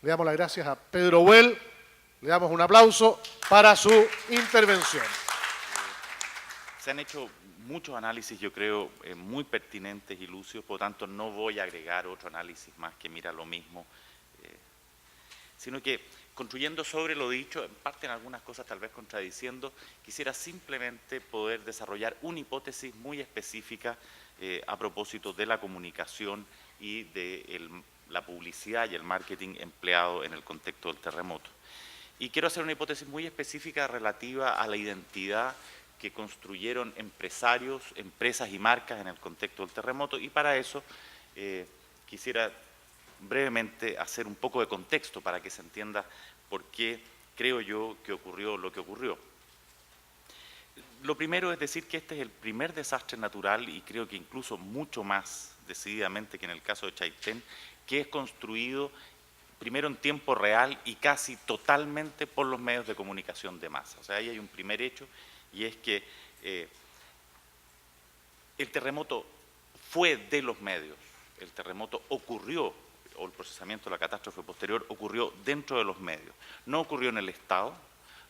Le damos las gracias a Pedro Well. Le damos un aplauso para su intervención. Se han hecho muchos análisis, yo creo, muy pertinentes y lúcidos, por lo tanto no voy a agregar otro análisis más que mira lo mismo, sino que construyendo sobre lo dicho, en parte en algunas cosas tal vez contradiciendo, quisiera simplemente poder desarrollar una hipótesis muy específica a propósito de la comunicación y de la publicidad y el marketing empleado en el contexto del terremoto. Y quiero hacer una hipótesis muy específica relativa a la identidad que construyeron empresarios, empresas y marcas en el contexto del terremoto, y para eso quisiera brevemente hacer un poco de contexto para que se entienda por qué creo yo que ocurrió lo que ocurrió. Lo primero es decir que este es el primer desastre natural, y creo que incluso mucho más decididamente que en el caso de Chaitén, que es construido primero en tiempo real y casi totalmente por los medios de comunicación de masa. O sea, ahí hay un primer hecho, y es que el terremoto fue de los medios, el terremoto ocurrió, o el procesamiento de la catástrofe posterior ocurrió dentro de los medios. No ocurrió en el Estado,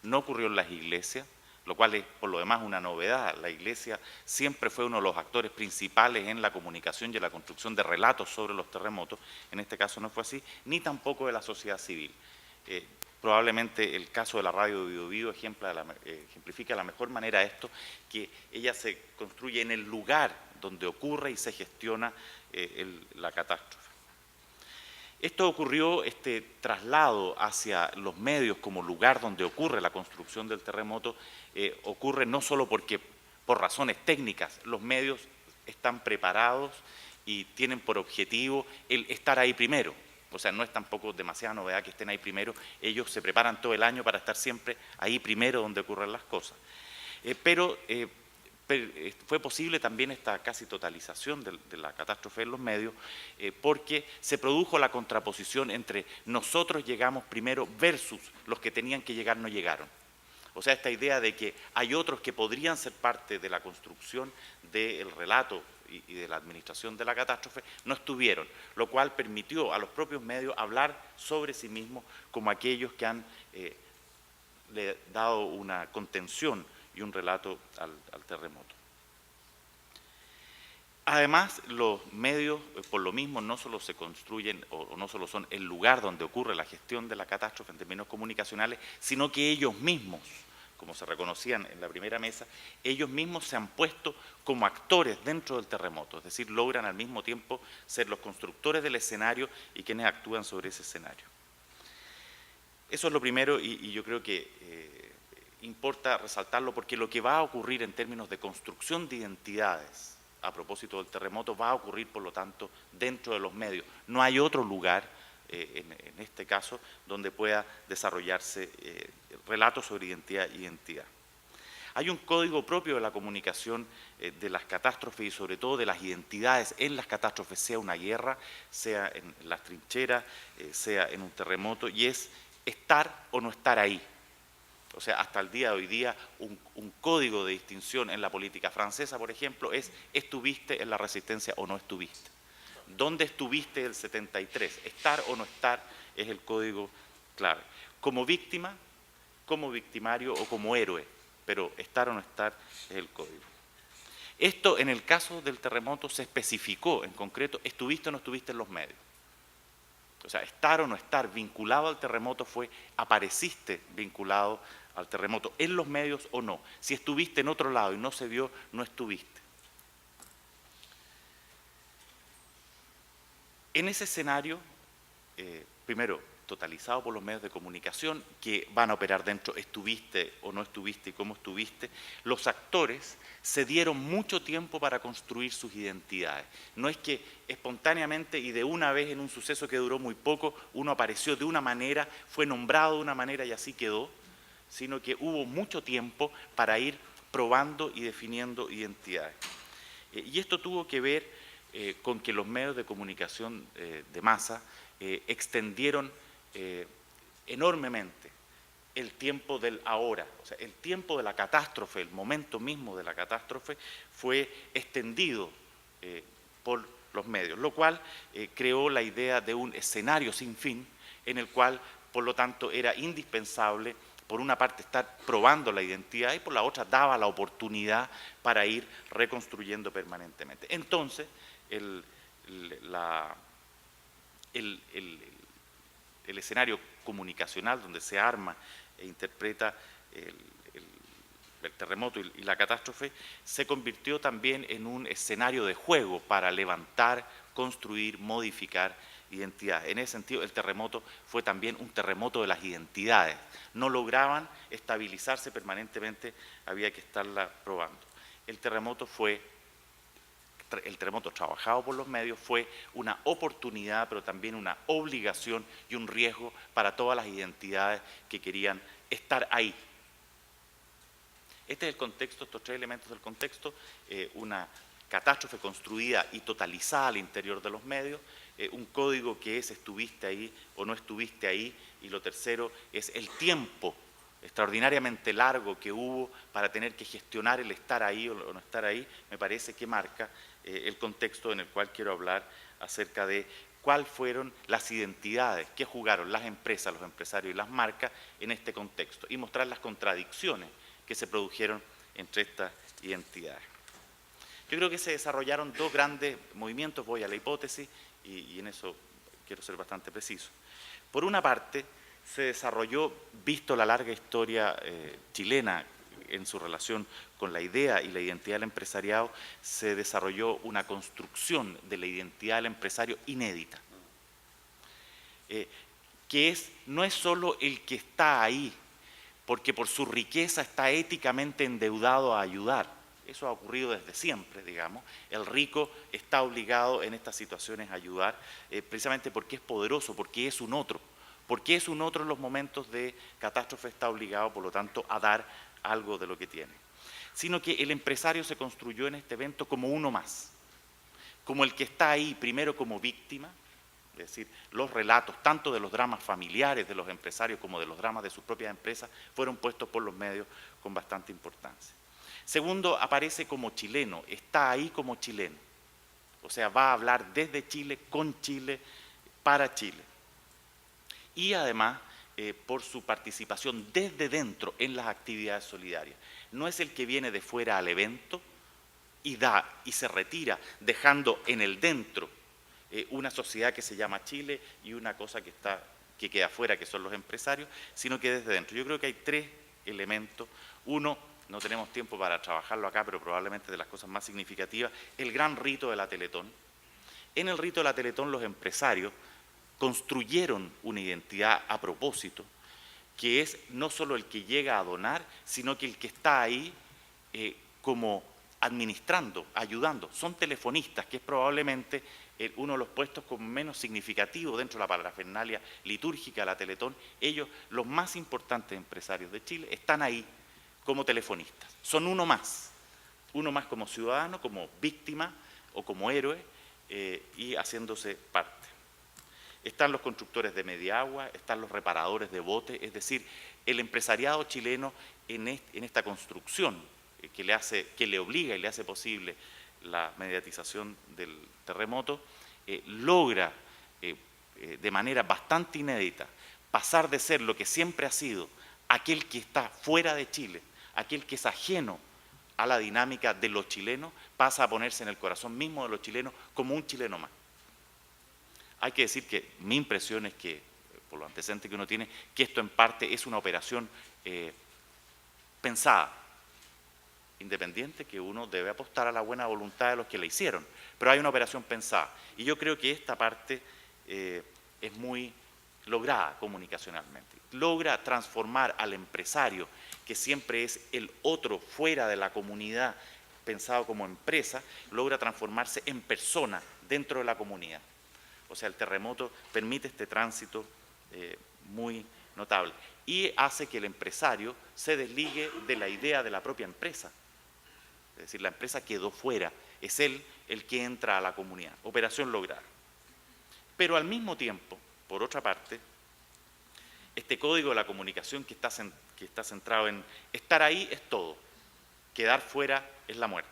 no ocurrió en las iglesias, lo cual es por lo demás una novedad. La Iglesia siempre fue uno de los actores principales en la comunicación y en la construcción de relatos sobre los terremotos. En este caso no fue así, ni tampoco de la sociedad civil. Probablemente el caso de la radio Bío Bío ejemplifica de la mejor manera esto, que ella se construye en el lugar donde ocurre y se gestiona la catástrofe. Esto ocurrió, este traslado hacia los medios como lugar donde ocurre la construcción del terremoto, ocurre no solo porque por razones técnicas los medios están preparados y tienen por objetivo el estar ahí primero. O sea, no es tampoco demasiada novedad que estén ahí primero, ellos se preparan todo el año para estar siempre ahí primero donde ocurren las cosas. Pero fue posible también esta casi totalización de la catástrofe en los medios porque se produjo la contraposición entre nosotros llegamos primero versus los que tenían que llegar no llegaron. O sea, esta idea de que hay otros que podrían ser parte de la construcción del relato y de la administración de la catástrofe, no estuvieron, lo cual permitió a los propios medios hablar sobre sí mismos como aquellos que han le dado una contención y un relato al terremoto. Además, los medios, por lo mismo, no solo se construyen o no solo son el lugar donde ocurre la gestión de la catástrofe en términos comunicacionales, sino que ellos mismos, como se reconocían en la primera mesa, ellos mismos se han puesto como actores dentro del terremoto, es decir, logran al mismo tiempo ser los constructores del escenario y quienes actúan sobre ese escenario. Eso es lo primero, y yo creo que importa resaltarlo porque lo que va a ocurrir en términos de construcción de identidades a propósito del terremoto va a ocurrir, por lo tanto, dentro de los medios. No hay otro lugar, en este caso, donde pueda desarrollarse relatos sobre identidad y identidad. Hay un código propio de la comunicación de las catástrofes y sobre todo de las identidades en las catástrofes, sea una guerra, sea en las trincheras, sea en un terremoto, y es estar o no estar ahí. O sea, hasta el día de hoy día, un código de distinción en la política francesa, por ejemplo, es ¿estuviste en la resistencia o no estuviste? ¿Dónde estuviste el 73? Estar o no estar es el código clave. Como víctima, como victimario o como héroe, pero estar o no estar es el código. Esto en el caso del terremoto se especificó en concreto, ¿estuviste o no estuviste en los medios? O sea, estar o no estar vinculado al terremoto fue, apareciste vinculado al terremoto en los medios o no. Si estuviste en otro lado y no se vio, no estuviste. En ese escenario, primero, totalizado por los medios de comunicación que van a operar dentro, estuviste o no estuviste y cómo estuviste, los actores se dieron mucho tiempo para construir sus identidades. No es que espontáneamente y de una vez en un suceso que duró muy poco, uno apareció de una manera, fue nombrado de una manera y así quedó, sino que hubo mucho tiempo para ir probando y definiendo identidades. Y esto tuvo que ver con que los medios de comunicación de masa extendieron enormemente el tiempo del ahora, o sea, el tiempo de la catástrofe, el momento mismo de la catástrofe fue extendido por los medios, lo cual creó la idea de un escenario sin fin en el cual, por lo tanto, era indispensable, por una parte, estar probando la identidad y por la otra daba la oportunidad para ir reconstruyendo permanentemente. Entonces, el escenario comunicacional donde se arma e interpreta el terremoto y la catástrofe se convirtió también en un escenario de juego para levantar, construir, modificar identidades. En ese sentido, el terremoto fue también un terremoto de las identidades. No lograban estabilizarse permanentemente, había que estarla probando. El terremoto trabajado por los medios fue una oportunidad, pero también una obligación y un riesgo para todas las identidades que querían estar ahí. Este es el contexto, estos tres elementos del contexto, una catástrofe construida y totalizada al interior de los medios, un código que es estuviste ahí o no estuviste ahí, y lo tercero es el tiempo extraordinariamente largo que hubo para tener que gestionar el estar ahí o no estar ahí, me parece que marca el contexto en el cual quiero hablar acerca de cuáles fueron las identidades que jugaron las empresas, los empresarios y las marcas en este contexto y mostrar las contradicciones que se produjeron entre estas identidades. Yo creo que se desarrollaron dos grandes movimientos, voy a la hipótesis y en eso quiero ser bastante preciso. Por una parte, se desarrolló, visto la larga historia chilena en su relación con la idea y la identidad del empresariado, se desarrolló una construcción de la identidad del empresario inédita, que no es solo el que está ahí, porque por su riqueza está éticamente endeudado a ayudar. Eso ha ocurrido desde siempre, digamos. El rico está obligado en estas situaciones a ayudar, precisamente porque es poderoso, porque es un otro. Porque es un otro en los momentos de catástrofe, está obligado, por lo tanto, a dar algo de lo que tiene. Sino que el empresario se construyó en este evento como uno más, como el que está ahí primero como víctima, es decir, los relatos, tanto de los dramas familiares de los empresarios como de los dramas de sus propias empresas, fueron puestos por los medios con bastante importancia. Segundo, aparece como chileno, está ahí como chileno, o sea, va a hablar desde Chile, con Chile, para Chile. Y además, por su participación desde dentro en las actividades solidarias. No es el que viene de fuera al evento y da y se retira, dejando en el dentro una sociedad que se llama Chile y una cosa que queda afuera, que son los empresarios, sino que desde dentro. Yo creo que hay tres elementos. Uno, no tenemos tiempo para trabajarlo acá, pero probablemente de las cosas más significativas, el gran rito de la Teletón. En el rito de la Teletón los empresarios construyeron una identidad a propósito, que es no solo el que llega a donar, sino que el que está ahí como administrando, ayudando. Son telefonistas, que es probablemente uno de los puestos con menos significativo dentro de la parafernalia litúrgica de la Teletón. Ellos, los más importantes empresarios de Chile, están ahí como telefonistas. Son uno más como ciudadano, como víctima o como héroe y haciéndose parte. Están los constructores de mediagua, están los reparadores de botes, es decir, el empresariado chileno en esta construcción que le obliga y le hace posible la mediatización del terremoto, logra de manera bastante inédita pasar de ser lo que siempre ha sido aquel que está fuera de Chile, aquel que es ajeno a la dinámica de los chilenos, pasa a ponerse en el corazón mismo de los chilenos como un chileno más. Hay que decir que mi impresión es que, por lo antecedente que uno tiene, que esto en parte es una operación pensada, independiente, que uno debe apostar a la buena voluntad de los que la hicieron, pero hay una operación pensada. Y yo creo que esta parte es muy lograda comunicacionalmente. Logra transformar al empresario, que siempre es el otro fuera de la comunidad, pensado como empresa, logra transformarse en persona dentro de la comunidad. O sea, el terremoto permite este tránsito muy notable y hace que el empresario se desligue de la idea de la propia empresa. Es decir, la empresa quedó fuera, es él el que entra a la comunidad. Operación lograda. Pero al mismo tiempo, por otra parte, este código de la comunicación que está centrado en estar ahí es todo, quedar fuera es la muerte.